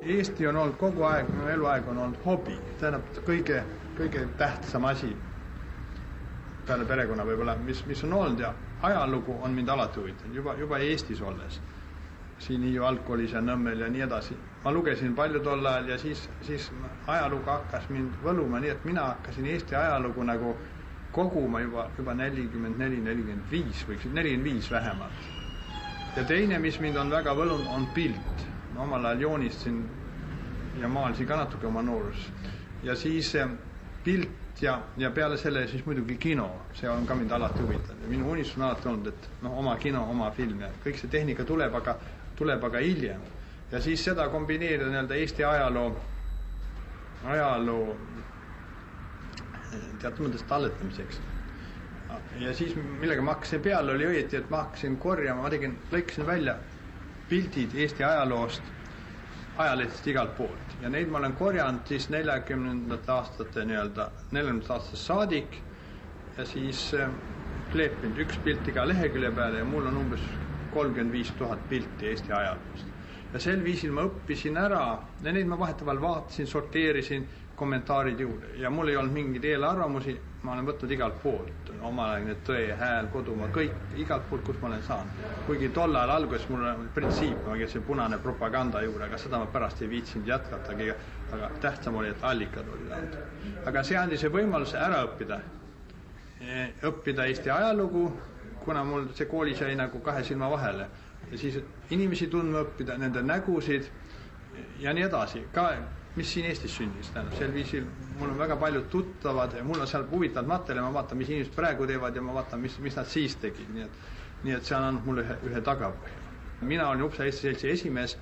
Eesti on olnud kogu aeg, minu eluaeg on olnud hobi. Tähendab kõige tähtsam asi peale perekonna võib-olla, mis on olnud ja ajalugu on mind alati huvitanud, juba Eestis olles. Siin Hiiu algkoolis ja Nõmmel ja nii edasi. Ma lugesin palju tol ajal ja siis ajalugu hakkas mind võluma, nii et mina hakkasin Eesti ajalugu nagu koguma juba 44-45 või 45 vähemalt. Ja teine, mis mind on väga võlunud, on pilt. Ma omal ajal joonistasin ja maalisin ka natuke oma noorus. Ja siis pilt ja peale selle siis muidugi kino. See on ka mind alati huvitanud. Minu unistus on alati olnud, et oma kino, oma film ja kõik see tehnika tuleb aga hiljem. Ja siis seda kombineerida nii-öelda Eesti ajaloo teatud mõttes talletamiseks. Ja siis millega ma hakkasin peale oli õieti, et ma hakkasin korjama, lõikasin välja pildid Eesti ajaloost ajalehtest igalt poolt. Ja neid ma olen korjanud siis 40. aastate nii-öelda 40. aastast saadik ja siis kleepinud üks pilt iga lehekülje peale ja mul on umbes 35 000 pilti Eesti ajaloost. Ja sel viisil ma õppisin ära ja neid ma vahetuval vaatasin, sorteerisin kommentaarid juurde ja mul ei olnud mingeid eelarvamusi, ma olen võtnud igalt poolt, omalaegne Tõe, Hääl, Kodumaa, kõik igalt poolt, kus ma olen saanud. Kuigi tol ajal alguses mul on printsiip, ma käisin punane propaganda juurde, aga seda ma pärast ei viitsinud jätkatagi, aga tähtsam oli, et allikad olid antud. Aga see andis võimaluse ära õppida Eesti ajalugu, kuna mul see koolis jäi nagu kahe silma vahele. Ja siis inimesi tundma õppida, nende nägusid ja nii edasi. Ka mis siin Eestis sündis. Sel viisil mul on väga paljud tuttavad ja mul on seal huvitavad materjali, ma vaatan, mis inimesed praegu teevad ja ma vaatan, mis nad siis tegid. Nii et see on andnud mulle ühe tagapõhja. Mina olin Upsa Eesti Seltsi esimees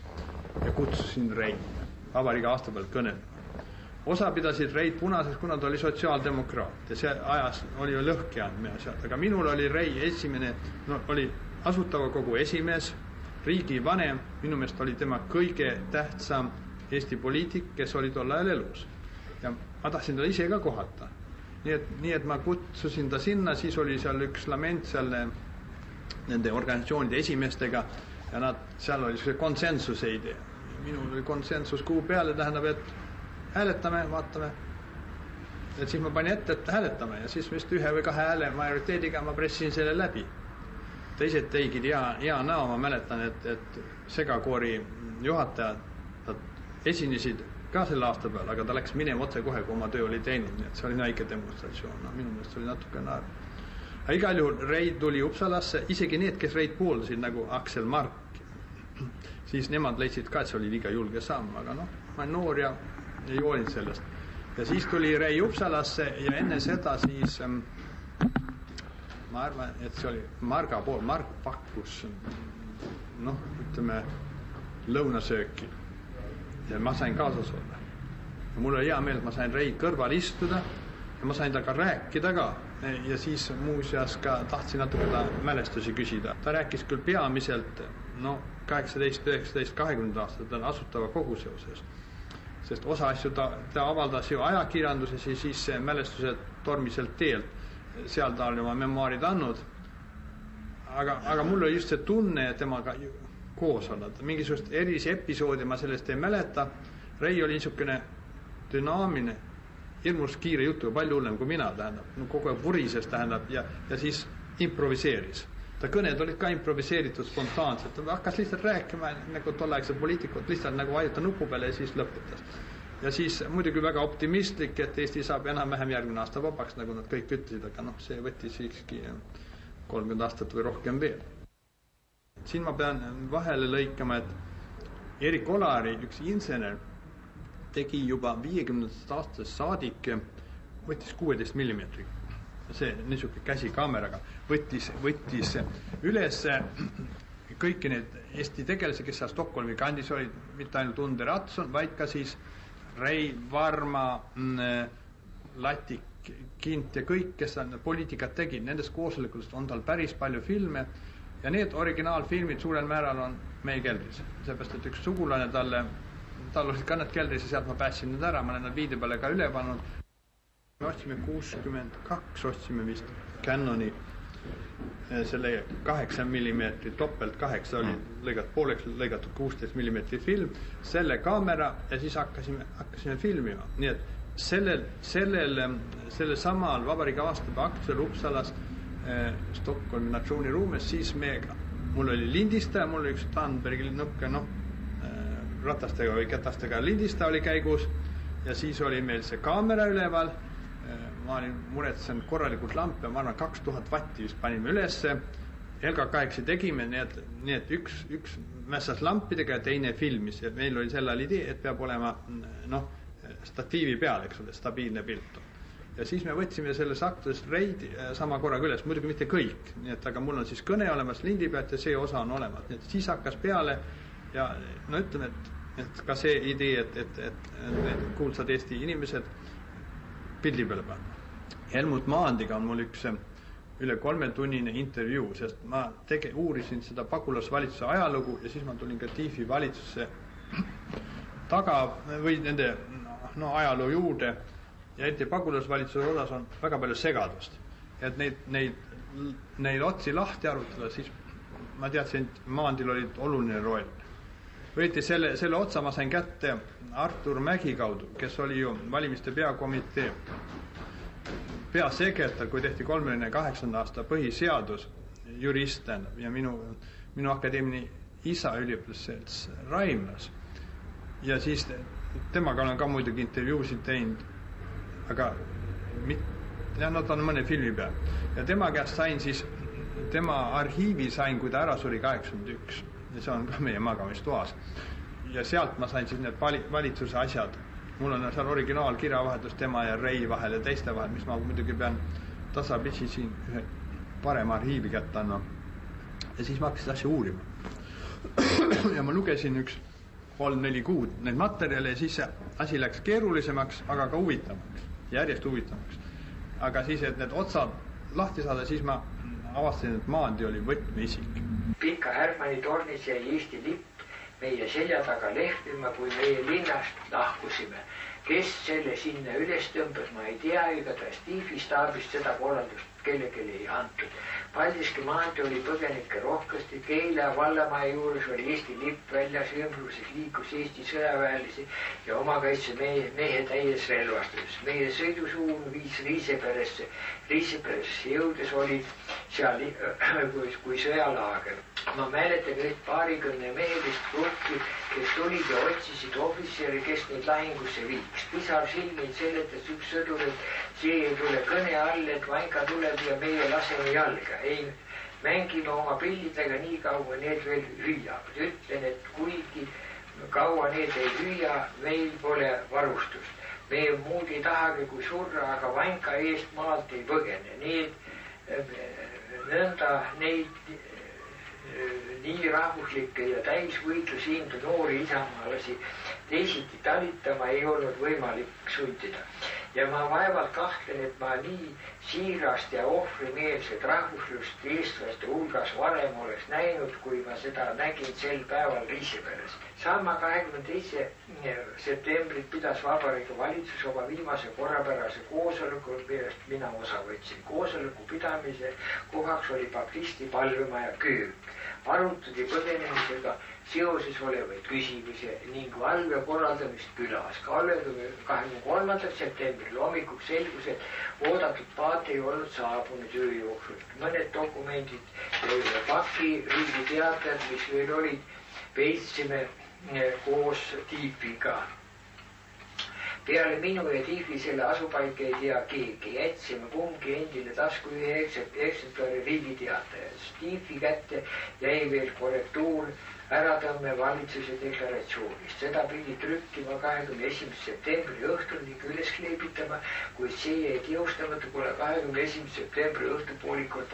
ja kutsusin Reit vabariigi aastapäeval kõnelema. Osa pidasid Reit punases, kuna ta oli sotsiaaldemokraat ja see ajas oli ju lõhki andmine sealt. Aga minul oli Rei esimene, oli asutava kogu esimees, riigi vanem, minu meelest oli tema kõige tähtsam Eesti poliitik, kes oli tol ajal elus. Ja ma tahtsin ta ise ka kohata. Nii et ma kutsusin ta sinna, siis oli seal üks lament seal nende organisatsioonide esimeestega ja seal oli see konsensuse idee. Minul oli konsensus kuu peale, tähendab, et hääletame, vaatame. Et siis ma panin ette, et hääletame ja siis vist 1 või 2 hääle majoriteediga ma pressisin selle läbi. Teised tegid hea näo, ma mäletan, et segakoori juhatajad esinesid ka selle aasta peal, aga ta läks minema otse kohe, kui oma töö oli teinud, nii et see oli väike demonstratsioon. Minu meelest oli natuke naer. Aga igal juhul Reit tuli Upsalasse, isegi need, kes Reit pooldasid nagu Aksel Mark, siis nemad leidsid ka, et see oli liiga julge samm, aga ma olen noor ja ei hoolinud sellest. Ja siis tuli Rei Upsalasse ja enne seda siis ma arvan, et see oli Marga pool, Mark pakkus ütleme lõunasööki ja ma sain kaasas olla. Ja mul oli hea meel, et ma sain Rei kõrval istuda ja ma sain temaga rääkida ka ja siis muuseas ka tahtsin natuke ta mälestusi küsida. Ta rääkis küll peamiselt 18, 19, 20 aastat ta on asutava kogu seoses. Sest osa asju ta avaldas ju ajakirjanduses ja siis mälestused tormiselt teelt. Seal ta oli oma memoaarid andnud. Aga mul oli just see tunne temaga koos olnud. Mingisugust erilisi episoodi ma sellest ei mäleta. Rei oli niisugune dünaamine, hirmus kiire jutuga, palju hullem kui mina, tähendab. Kogu aeg vurises, tähendab, ja siis improviseeris. Ta kõned olid ka improviseeritud spontaanselt. Ta hakkas lihtsalt rääkima nagu tolleaegsed poliitikud, lihtsalt nagu vajuta nupu peale ja siis lõpetas. Ja siis muidugi väga optimistlik, et Eesti saab enam-vähem järgmine aasta vabaks, nagu nad kõik ütlesid, aga see võttis siiski 30 aastat või rohkem veel. Siin ma pean vahele lõikama, et Erik Olari, üks insener, tegi juba 50. aastast saadik, võttis 16 mm. See niisugune käsikaameraga võttis üles kõiki need Eesti tegelasi, kes seal Stockholmi kandis olid, mitte ainult Under Ratson, vaid ka siis Rei, Varma, Latik, Kint ja kõik, kes poliitikat tegid, nendest koosolekutest on tal päris palju filme ja need originaalfilmid suurel määral on meie keldris. Seepärast, et üks sugulane tal olid ka need keldris ja sealt ma pääsin need ära, ma olen nad viide peale ka üle pannud. Me ostsime 62, ostsime vist Canoni selle 8 mm, topelt 8 oli lõigatud 16 mm film, selle kaamera ja siis hakkasime filmima. Nii et sellel samal vabariigi aastapäeva aktusel Uppsalas Stockholmi natsiooniruumes, siis mul oli lindistaja, mul oli üks Tandbergi ratastega või kätastega lindistaja oli käigus ja siis oli meil see kaamera üleval. Ma olin muretsenud korralikult lampe, ma arvan 2000 vatti vist panime ülesse. LK8 tegime, nii et üks mässas lampidega ja teine filmis ja meil oli sellal idee, et peab olema statiivi peal, eks ole, stabiilne pilt. Ja siis me võtsime selles aktuses reidi sama korraga üles, muidugi mitte kõik, nii et aga mul on siis kõne olemas lindi pealt ja see osa on olemas, nii et siis hakkas peale ja ütleme, et ka see idee, et kuulsad Eesti inimesed pildi peale panna. Helmut Maandiga on mul üks üle 3-tunnine intervjuu, sest ma uurisin seda pagulasvalitsuse ajalugu ja siis ma tulin ka TIFi valitsusse taga või nende ajaloo juurde ja ette pagulasvalitsuse osas on väga palju segadust. Et neid otsi lahti arutada, siis ma teadsin, et Maandil oli oluline roll. Võeti selle otsa ma sain kätte Artur Mägi kaudu, kes oli ju valimiste peakomitee peasekretär, kui tehti 38. aasta põhiseadus, jurist ja minu akadeemini isa üliõpilasselts Raimlas. Ja siis temaga olen ka muidugi intervjuusid teinud, aga nad on mõne filmi peal. Ja tema käest sain siis, tema arhiivi sain, kui ta ära suri 81. Ja see on ka meie magamistoas. Ja sealt ma sain siis need valitsuse asjad. Mul on seal originaalkirjavahetus tema ja Rei vahel ja teiste vahel, mis ma muidugi pean tasapisi siin ühe parema arhiivi kätte andma. Ja siis ma hakkasin asja uurima. Ja ma lugesin 3-4 kuud neid materjale ja siis see asi läks keerulisemaks, aga ka huvitavaks, järjest huvitavaks. Aga siis, et need otsad lahti saada, siis ma avastasin, et Maandi oli võtmeisik. Pika Hermanni tornis jäi Eesti lipp meie selja taga lehvima, kui meie linnast lahkusime. Kes selle sinna üles tõmbas, ma ei tea, igatahes TIFi staabist seda korraldust kellelegi ei antud. Paldiski maantee oli põgenike rohkesti, Keila vallamaja juures oli Eesti lipp väljas, ümbruses liikus Eesti sõjaväelisi ja omakaitse mehe täies relvastuses. Meie sõidusuun viis Riiseperesse jõudes olid seal kui sõjalaager. Ma mäletan üht paarikümne mehelist gruppi, kes tulid ja otsisid ohvitseri, kes neid lahingusse viiks. Pisar silmil seletas üks sõdur, et see ei tule kõne all, et Vainka tuleb ja meie laseme jalga. Ei, mängime oma pillidega nii kaua need veel hüüavad. Ütlen, et kuigi kaua need ei hüüa, meil pole varustust. Me muud ei tahagi kui surra, aga Vainka eest maalt ei põgene. Nõnda neid nii rahvuslikke ja täisvõitlusindu noori isamaalasi teisiti talitama ei olnud võimalik sundida. Ja ma vaevalt kahtlen, et ma nii siirast ja ohvrimeelset rahvuslust eestlaste hulgas varem oleks näinud, kui ma seda nägin sel päeval Riiseperes. Sama 22. septembrit pidas Vabariigi valitsus oma viimase korrapärase koosoleku, millest mina osa võtsin. Koosoleku pidamise kohaks oli baptisti palvemaja köök. Arutati põgenemisega seoses olevaid küsimusi ning valve korraldamist külas. 23. septembril hommikuks selgus, et oodatud paat ei olnud saabunud öö jooksul. Mõned dokumendid ja paki riigi teatajad, mis veel olid, peitsime koos TIFiga. Peale minu ja TIFi selle asupaika ei tea keegi. Jätsime kumgi endile tasku ühe eksemplari riigi teatajast. TIFi kätte jäi veel korrektuur äratõmme valitsuse deklaratsioonist. Seda pidi trükkima 21. septembri õhtul ning üles kleebitama, kuid see jäi teostamata, kuna 21. septembri õhtupoolikul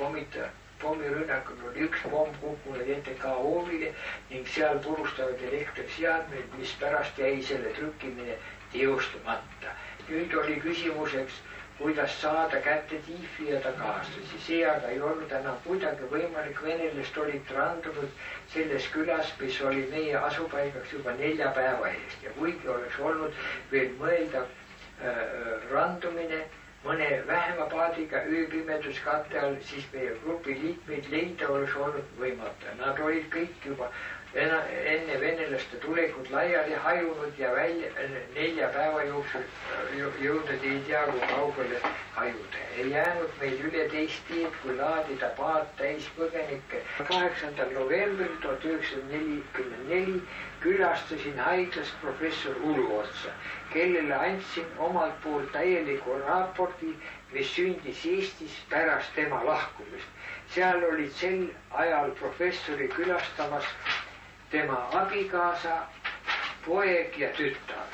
pommirünnakul oli üks pomm kukkunud NTK hoovile ning seal purustavad elektriseadmeid, mis pärast jäi selle trükkimine teostamata. Nüüd oli küsimuseks, kuidas saada kätte TIFi ja tagastusi. See aga ei olnud enam kuidagi võimalik. Venelast olid randunud selles külas, mis oli meie asupaigaks juba 4 päeva eest. Ja kuigi oleks olnud veel mõelda randumine, mõne vähema paadiga ööpimeduskatte all, siis meie grupi liikmeid leida oleks olnud võimatu. Nad olid kõik juba enne venelaste tulekut laiali hajunud ja 4 päeva jooksul jõudnud ei tea kui kaugele hajuda. Ei jäänud meil üle teist teed, kui laadida paat täis põgenikke. 8. novembril 1944 külastasin haiglas professor Uluotsa, kellele andsin omalt poolt täieliku raporti, mis sündis Eestis pärast tema lahkumist. Seal olid sel ajal professori külastamas tema abikaasa, poeg ja tütar.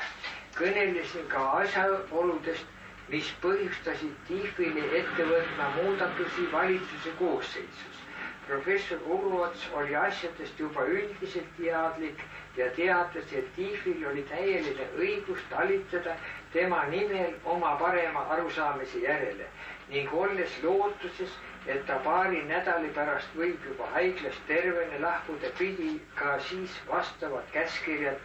Kõnelesin ka asjaoludest, mis põhjustasid Tiifile ette võtma muudatusi valitsuse koosseisus. Professor Uluots oli asjadest juba üldiselt teadlik ja teatas, et Tiifil oli täieline õigus talitada tema nimel oma parema arusaamise järele ning olles lootuses, et ta paari nädali pärast võib juba haiglast tervena lahkuda, pidi ka siis vastavad käskirjad,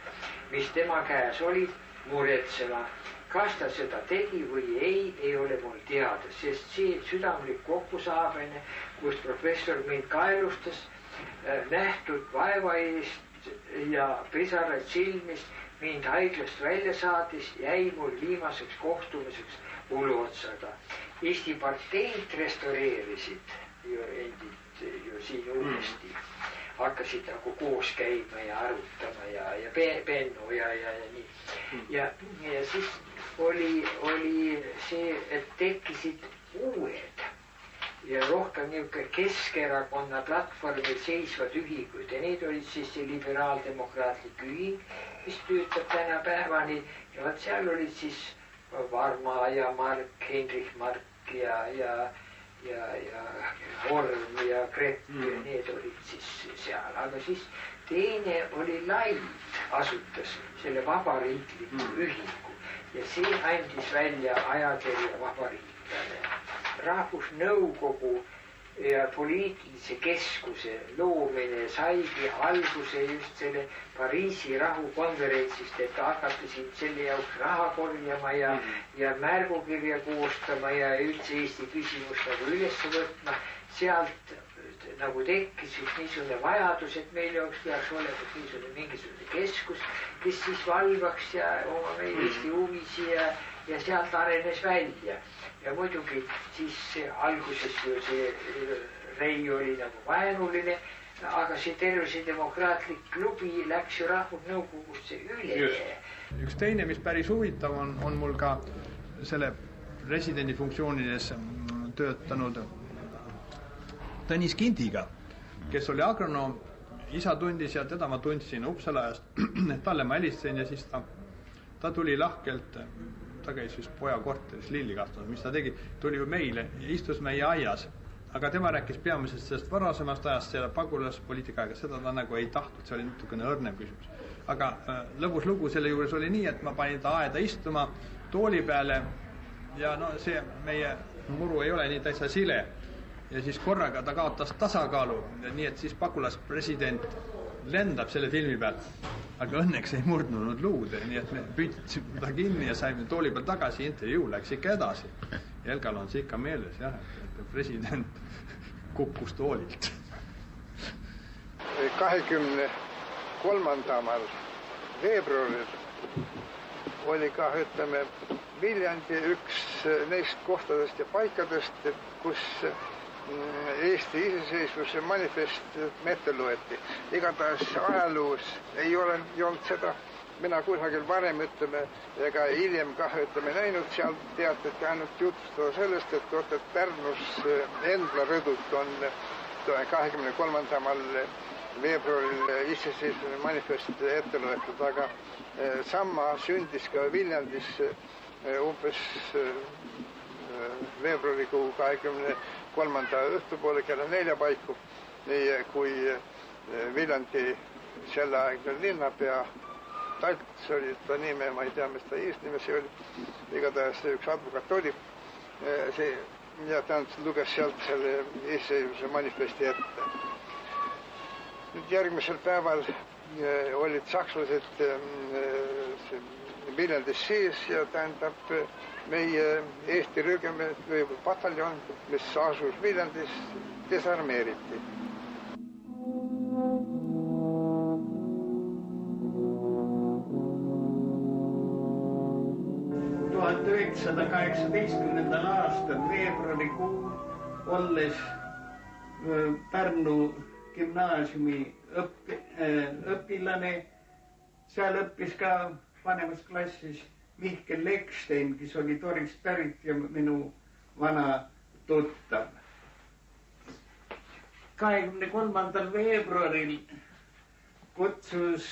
mis tema käes olid, muretsema. Kas ta seda tegi või ei ole mul teada, sest see südamlik kokkusaamine, kus professor mind kaelustas, nähtud vaeva eest ja pisarad silmis mind haiglast välja saatis, jäi mul viimaseks kohtumiseks Uluotsaga. Eesti parteid restaureerisid ju siin uuesti, hakkasid nagu koos käima ja arutama ja Benno ja nii. Ja siis oli see, et tekkisid uued ja rohkem niisugune Keskerakonna platvormil seisvad ühingud ja need olid siis see liberaaldemokraatlik ühing, mis töötab tänapäevani ja vaat seal olid siis Varma ja Mark, Heinrich Mark ja Horm ja Krepp ja need olid siis seal, aga siis teine oli Laid asutas selle vabariikliku ühingu ja see andis välja ajakirja Vabariiklane. Rahvusnõukogu ja poliitilise keskuse loomine saigi alguse just selle Pariisi rahukonverentsist, et hakatasid selle jaoks raha korjama ja märgukirja koostama ja üldse Eesti küsimust nagu üles võtma. Sealt nagu tekkis just niisugune vajadus, et meil peaks olema mingisugune keskus, kes siis valvaks ja oma meie Eesti huvisi ja sealt arenes välja. Ja muidugi siis alguses ju see Rei oli nagu vaenuline, aga see tervise demokraatlik klubi läks ju Rahvusnõukogusse üle. Üks teine, mis päris huvitav on mul ka selle residendi funktsioonides töötanud Tõnis Kindiga, kes oli agronoom, isa tundis ja teda ma tundsin Uppsala ajast, talle ma helistasin ja siis ta tuli lahkelt, ta käis vist poja korteris lilli kasvamas, mis ta tegi, tuli ju meile ja istus meie aias, aga tema rääkis peamiselt sellest varasemast ajast, selle pagulaspoliitika aega, seda ta nagu ei tahtnud, see oli natukene õrnev küsimus. Aga lõbus lugu selle juures oli nii, et ma panin ta aeda istuma tooli peale ja no see meie muru ei ole nii täitsa sile ja siis korraga ta kaotas tasakaalu, nii et siis pagulaspresident lendab selle filmi peal, aga õnneks ei murdnud luud, nii et me püüdsime ta kinni ja saime tooli peal tagasi, intervjuu läks ikka edasi. Helgal on see ikka meeles, jah, et president kukkus toolilt. 23. veebruaril oli ka, ütleme, Viljandi üks neist kohtadest ja paikadest, kus Eesti iseseisvuse manifest ette loeti. Igatahes ajaloos ei olnud seda, mina kusagil varem, ütleme, ega hiljem ka, ütleme, näinud seal teatet ainult jutustada sellest, et Pärnus Endla rõdult on 23. veebruaril iseseisvuse manifest ette loetud, aga sama sündis ka Viljandis umbes veebruarikuu 23. õhtupoole kella 4 paiku, kui Viljandi selleaegne linnapea Talts oli ta nime, ma ei tea, mis ta eesnime see oli, igatahes üks advokaat oli, ja ta luges sealt selle iseseisvuse manifesti ette. Nüüd järgmisel päeval olid sakslased Viljandis sees ja tähendab meie Eesti rügement või pataljon, mis asus Viljandis, desarmeeriti. aastal veebruarikuu olles Pärnu gümnaasiumi õpilane, seal õppis ka vanemas klassis Mihkel Lekstein, kes oli Torist pärit ja minu vana tuttav. 23. veebruaril kutsus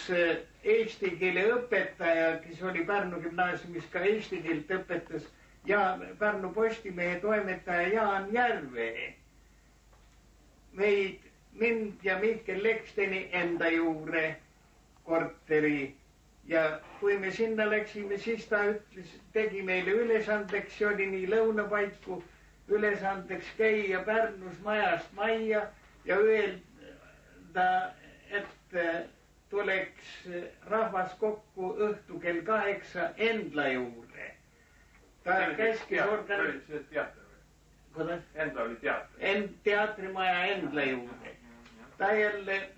eesti keele õpetaja, kes oli Pärnu gümnaasiumis ka eesti keelt õpetas, ja Pärnu Postimehe toimetaja Jaan Järve mind ja Mihkel Leksteini enda juurde korteri. Ja kui me sinna läksime, siis ta tegi meile ülesandeks, see oli nii lõunapaiku, ülesandeks käia Pärnus majast majja ja öelda, et tuleks rahvas kokku õhtu kell 8 Endla juurde. Ta käskis Endla oli teater. Teatrimaja Endla juurde. Ta jälle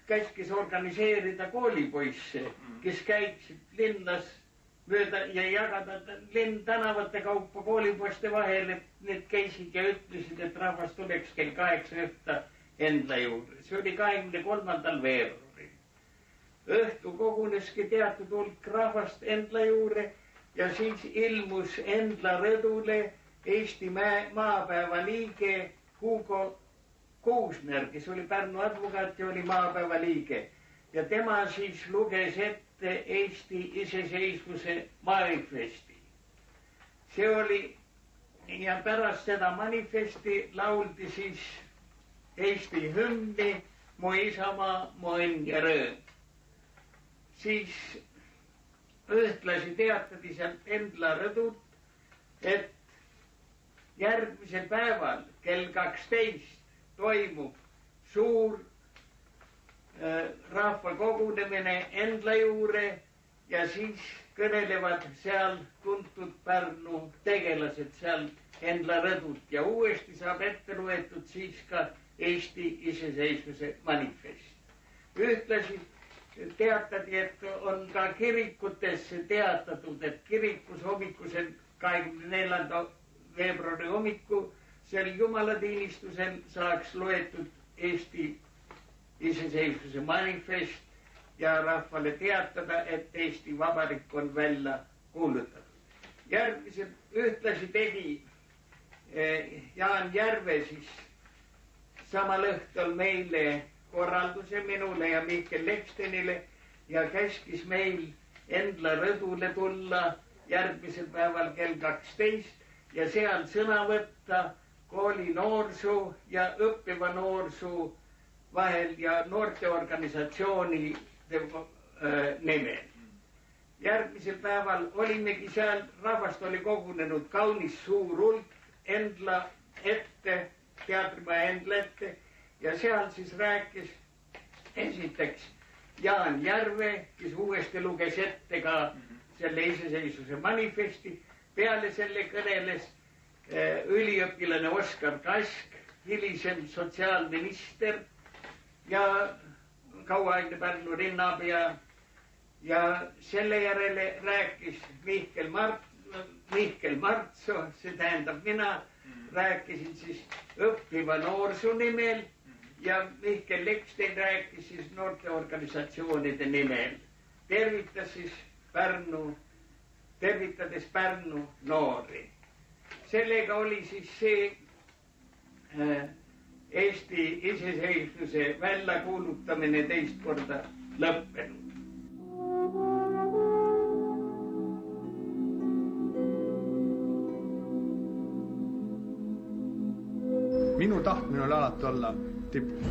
käskis organiseerida koolipoisse, kes käiksid linnas mööda ja jagada tänavate kaupa koolipoiste vahel, et need käisid ja ütlesid, et rahvas tuleks kell 8 õhta Endla juurde. See oli 23. veebruaril. Õhtu koguneski teatud hulk rahvast Endla juurde ja siis ilmus Endla rõdule Eesti maapäeva liige Hugo Kuusner, kes oli Pärnu advokaat ja oli maapäeva liige. Ja tema siis luges ette Eesti iseseisvuse manifesti. See oli, ja pärast seda manifesti lauldi siis Eesti hümni Mu isamaa, mu õnn ja rõõm. Siis ühtlasi teatati sealt Endla rõdult, et järgmisel päeval kell 12 toimub suur rahva kogunemine Endla juurde ja siis kõnelevad seal tuntud Pärnu tegelased seal Endla rõdult ja uuesti saab ette loetud siis ka Eesti iseseisvuse manifest. Ühtlasi teatati, et on ka kirikutesse teatatud, et kirikus hommikusel 24. veebruari hommiku seal jumalateenistusel saaks loetud Eesti iseseisvuse manifest ja rahvale teatada, et Eesti Vabariik on välja kuulutatud. Järgmiselt ühtlasi tegi Jaan Järve siis samal õhtul meile korralduse minule ja Mihkel Leksteinile ja käskis meil Endla rõdule tulla järgmisel päeval kell 12 ja seal sõna võtta kooli noorsoo ja õppiva noorsoo vahel ja noorteorganisatsiooni nimel. Järgmisel päeval olimegi seal, rahvast oli kogunenud kaunis suur hulk Endla ette, teatrimaja Endla ette ja seal siis rääkis esiteks Jaan Järve, kes uuesti luges ette ka selle iseseisvuse manifesti. Peale selle kõneles üliõpilane Oskar Kask, hilisem sotsiaalminister ja kauaaegne Pärnu linnapea ja selle järele rääkis Mihkel Martso, see tähendab mina, rääkisin siis õppiva noorsoo nimel ja Mihkel Lekstein rääkis siis noorteorganisatsioonide nimel. Tervitas siis tervitades Pärnu noori. Sellega oli siis see Eesti iseseisvuse väljakuulutamine teist korda lõppenud. Minu tahtmine oli alati olla tipus.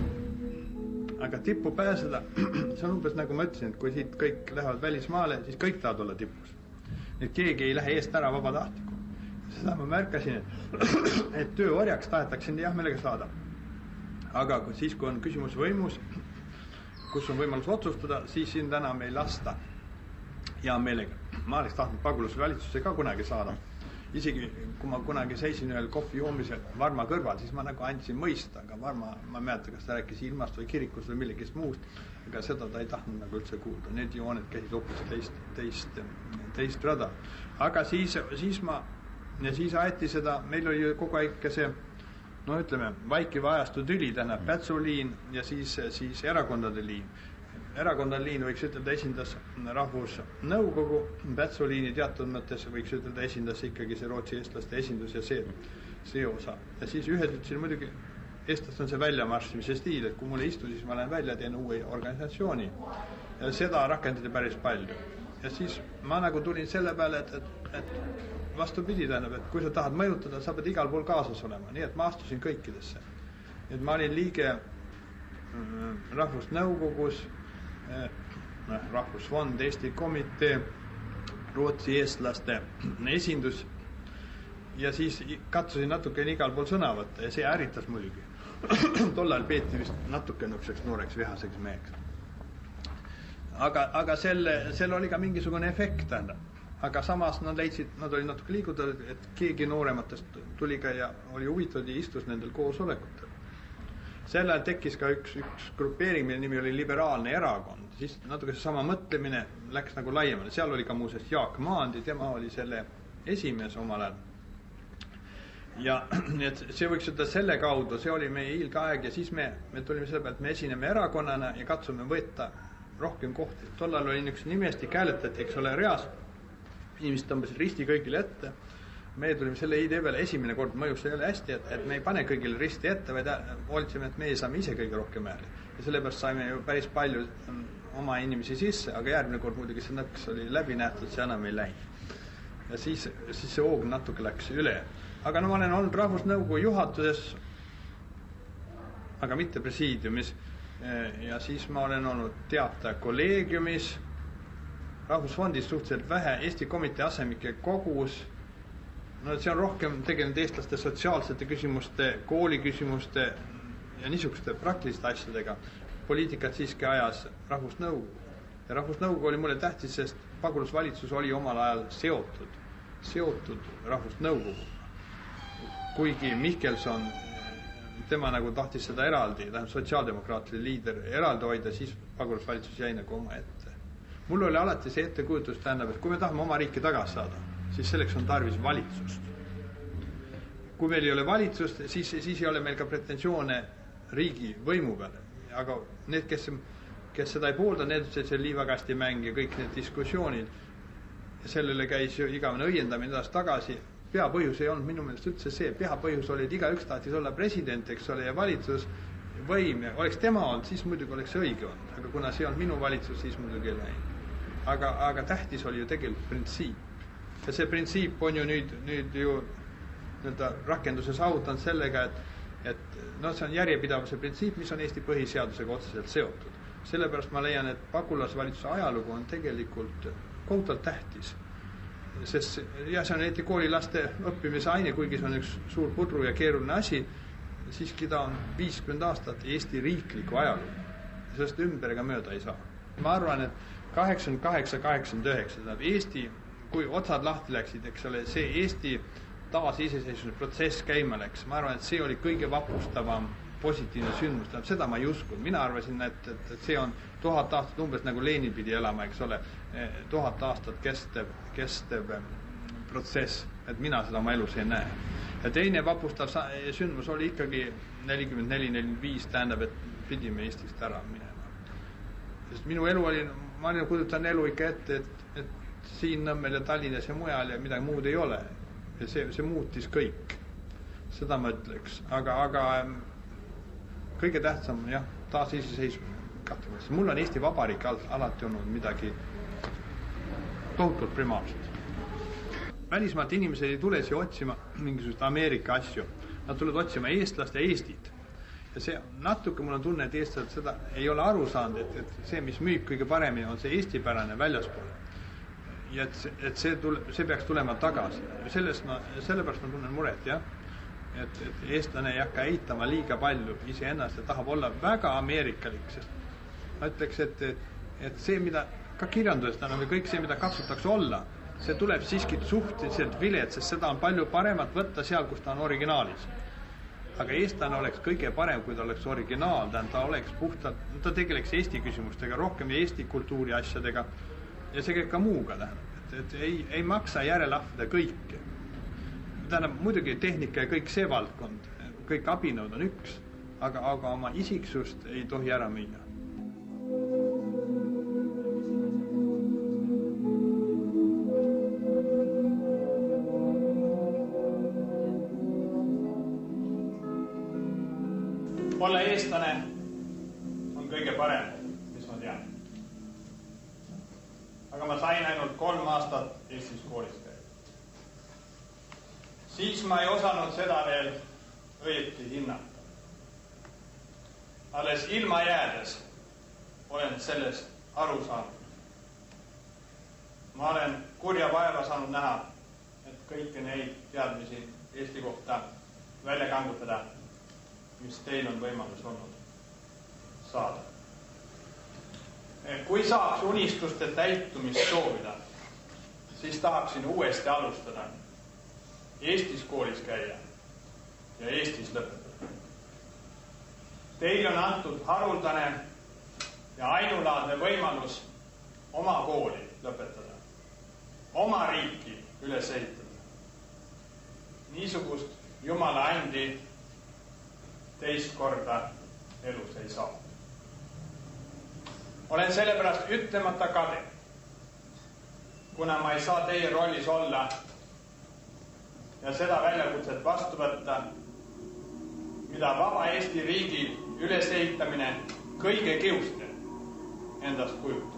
Aga tippu pääseda, see on umbes nagu ma ütlesin, et kui siit kõik lähevad välismaale, siis kõik tahavad olla tipus. Et keegi ei lähe eest ära vabatahtliku. Seda ma märkasin, et tööorjaks tahetakse jah meelega saada. Aga siis, kui on küsimus võimus, kus on võimalus otsustada, siis sind enam ei lasta hea meelega. ma oleks tahtnud pagulasvalitsusse ka kunagi saada. Isegi kui ma kunagi seisin ühel kohvi joomisel Varma kõrval, siis ma nagu andsin mõista, aga Varma, ma mäleta, kas ta rääkis ilmast või kirikust või millegist muust, aga seda ta ei tahtnud nagu üldse kuulda. Need jooned käisid hoopis teist rada. Aga siis aeti seda, meil oli ju kogu aeg see, no ütleme, vaikiva ajastu tüli, tähendab Pätsuliin ja siis erakondade liin. Erakondade liin võiks ütelda esindas Rahvusnõukogu, Pätsuliini teatud mõttes võiks ütelda esindas ikkagi see Rootsi eestlaste esindus ja see osa. Ja siis ühed ütlesid muidugi, eestlast on see väljamarssimise stiil, et kui mulle istu, siis ma lähen välja, teen uue organisatsiooni. Ja seda rakendati päris palju. Ja siis ma nagu tulin selle peale, et vastupidi tähendab, et kui sa tahad mõjutada, sa pead igal pool kaasas olema. Nii et ma astusin kõikidesse. Et ma olin liige Rahvusnõukogus, Rahvusfond, Eesti komitee, Rootsi eestlaste esindus ja siis katsusin natuke igal pool sõna võtta ja see ärritas muidugi. Tollal peeti vist natuke nõkseks nooreks vihaseks meheks. Aga selle oli ka mingisugune efekt tähendab. Aga samas nad olid natuke liigutatud, et keegi noorematest tuli ka ja oli huvitatud ja istus nendel koosolekutel. Sel ajal tekkis ka üks grupeering, mille nimi oli Liberaalne erakond. Siis natuke sama mõtlemine läks nagu laiemale. Seal oli ka muuseas Jaak Maandi, tema oli selle esimees omal ajal. Ja see võiks öelda selle kaudu, see oli meie ilgaeg ja siis me tulime selle pealt, me esineme erakonnana ja katsume võtta rohkem kohti. Tollal oli üks nimestik, hääletati, eks ole, reas. Inimesed tõmbasid risti kõigile ette. Me tulime selle idee peale esimene kord mõjus selle hästi, et me ei pane kõigile risti ette, vaid hoolitseme, et meie saame ise kõige rohkem hääli. Ja sellepärast saime ju päris palju oma inimesi sisse, aga järgmine kord muidugi see nõks oli läbi nähtud, see enam ei läinud. Ja siis see hoog natuke läks üle. Aga no ma olen olnud Rahvusnõukogu juhatuses, aga mitte presiidiumis. Ja siis ma olen olnud teataja kolleegiumis, Rahvusfondis suhteliselt vähe, Eesti komitee asemike kogus. No see on rohkem tegelenud eestlaste sotsiaalsete küsimuste, kooliküsimuste ja niisuguste praktiliste asjadega. Poliitikat siiski ajas Rahvusnõukogu. Ja Rahvusnõukogu oli mulle tähtis, sest pagulasvalitsus oli omal ajal seotud Rahvusnõukogu. Kuigi Mihkelson, tema nagu tahtis seda eraldi, tähendab sotsiaaldemokraatide liider eraldi hoida, siis pagulasvalitsus jäi nagu oma ette. Mul oli alati see ettekujutus, tähendab, et kui me tahame oma riiki tagasi saada, siis selleks on tarvis valitsust. Kui meil ei ole valitsust, siis ei ole meil ka pretensioone riigi võimu peale. Aga need, kes seda ei poolda, need see liivakasti mäng ja kõik need diskussioonid, ja sellele käis ju igavene õiendamine edasi tagasi. Peapõhjus ei olnud minu meelest üldse see. Peapõhjus oli, et igaüks tahtis olla president, eks ole, ja valitsus võim. Oleks tema olnud, siis muidugi oleks õige olnud. Aga kuna see on minu valitsus, siis muidugi ei läinud. Aga tähtis oli ju tegelikult printsiip. Ja see printsiip on ju nüüd ju rakenduse saavutanud sellega, et see on järjepidavuse printsiip, mis on Eesti põhiseadusega otseselt seotud. Sellepärast ma leian, et pagulasvalitsuse ajalugu on tegelikult kohutavalt tähtis. Sest ja see on Eesti koolilaste õppimise aine, kuigi see on üks suur pudru ja keeruline asi, siiski ta on 50 aastat Eesti riikliku ajalugu. Sellest ümber ega mööda ei saa. Ma arvan, et 88-89 Eesti, kui otsad lahti läksid, eks ole, see Eesti taasiseseisvuse protsess käima läks. Ma arvan, et see oli kõige vapustavam positiivne sündmus. Seda ma ei uskunud. Mina arvasin, et see on 1000 aastat umbes nagu Lenin pidi elama, eks ole, 1000 aastat kestev protsess, et mina seda oma elus ei näe. Ja teine vapustav sündmus oli ikkagi 44-45, tähendab, et pidime Eestist ära minema. Sest minu elu oli, ma kujutan elu ikka ette, et siin Nõmmel ja Tallinnas ja mujal ja midagi muud ei ole. Ja see muutis kõik. Seda ma ütleks. Aga kõige tähtsam on taas iseseisvus. Mul on Eesti Vabariik alati olnud midagi tohutult primaarset. Välismaalt inimesed ei tule siia otsima mingisugust Ameerika asju. Nad tulevad otsima eestlast ja Eestit. Ja see natuke mul on tunne, et eestlased seda ei ole aru saanud, et see, mis müüb kõige paremini, on see eestipärane väljaspool. Ja et see peaks tulema tagasi. Sellepärast ma tunnen muret, et eestlane ei hakka eitama liiga palju iseennast ja tahab olla väga ameerikalik, sest ma ütleks, et see, mida ka kirjandusest või kõik see, mida katsutakse olla, see tuleb siiski suhteliselt viled, sest seda on palju paremat võtta seal, kus ta on originaalis. Aga eestlane oleks kõige parem, kui ta oleks originaal, ta oleks puhtalt, ta tegeleks Eesti küsimustega rohkem ja Eesti kultuuri asjadega ja see käib ka muuga tähendab, et ei maksa järelahvida kõike. Tähendab, muidugi tehnika ja kõik see valdkond, kõik abinõud on üks, aga oma isiksust ei tohi ära müüa. Olla eestlane on kõige parem, mis ma tean. Aga ma sain ainult 3 aastat Eestis koolis käia. Siis ma ei osanud seda veel õieti hinnata. Alles ilma jäädes olen sellest aru saanud. Ma olen kurja vaeva saanud näha, et kõiki neid teadmisi Eesti kohta välja kangutada, mis teil on võimalus olnud saada. Kui saaks unistuste täitumist soovida, siis tahaksin uuesti alustada, Eestis koolis käia ja Eestis lõpetada. Teil on antud haruldane ja ainulaadne võimalus oma kooli lõpetada, oma riiki üles ehitada. Niisugust Jumala andi teist korda elus ei saa. Olen sellepärast ütlemata kade, kuna ma ei saa teie rollis olla ja seda väljakutset vastu võtta, mida vaba Eesti riigi ülesehitamine kõige kiuste endast kujub.